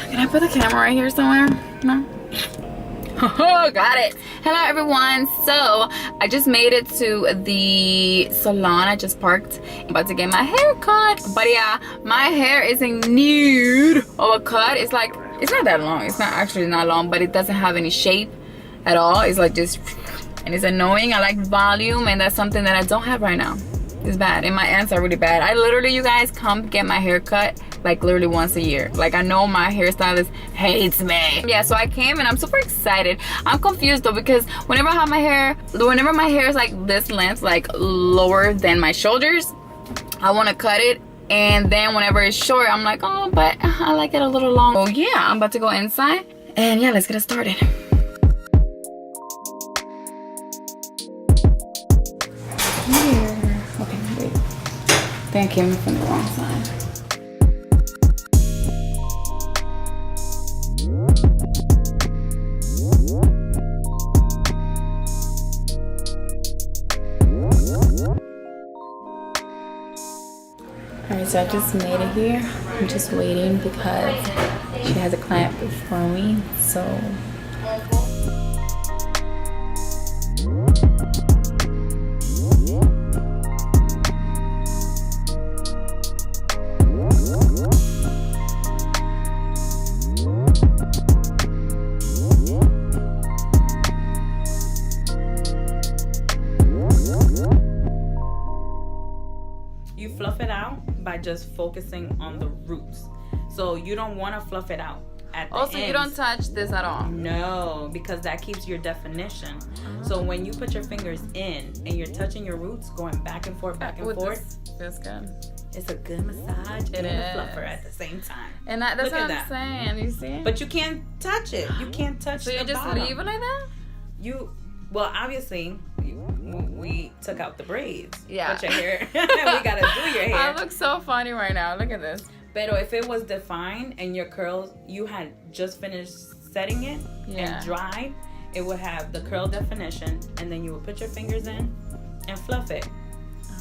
Can I put the camera right here somewhere? No? Oh, got it. Hello everyone. So I just made it to the salon. I just parked. I'm about to get my hair cut. But yeah, my hair is in need of a cut. It's like, it's not that long. It's not actually not long, but it doesn't have any shape at all. It's like just, and it's annoying. I like volume, and that's something that I don't have right now. It's bad, and my ends are really bad. I literally, you guys, come get my hair cut like literally once a year. Like, I know my hairstylist hates me. Yeah, so I came and I'm super excited. I'm confused though, because whenever I have my hair, whenever my hair is like this length, like lower than my shoulders, I want to cut it. And then whenever it's short, I'm like, oh, but I like it a little long. Oh yeah, I'm about to go inside, and yeah, let's get it started. Here. Okay, wait. I think I came in from the wrong side. Alright, so I just made it here. I'm just waiting because she has a client before me, so. You fluff it out by just focusing on the roots. So you don't want to fluff it out at the Also, ends. you don't touch this at all. No, because that keeps your definition. So when you put your fingers in and you're touching your roots, going back and forth, This feels good. it's a good massage and a fluffer at the same time. And that's Look what at I'm saying. You see? But you can't touch it. You can't touch so the you just bottom. leave it like that? Well, obviously, we took out the braids. Yeah. But your hair, we gotta do your hair. I look so funny right now. Look at this. But if it was defined and your curls, you had just finished setting it and dried, it would have the curl definition, and then you would put your fingers in and fluff it.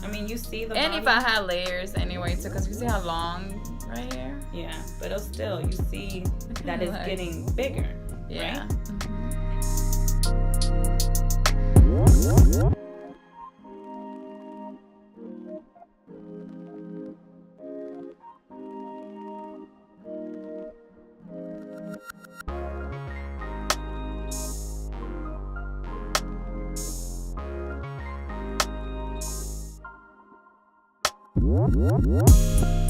I mean, you see the And body? if I had layers anyway, too, because you see how long right here? Yeah, but it'll still, you see that it's Like- getting bigger, Yeah. right? Mm-hmm.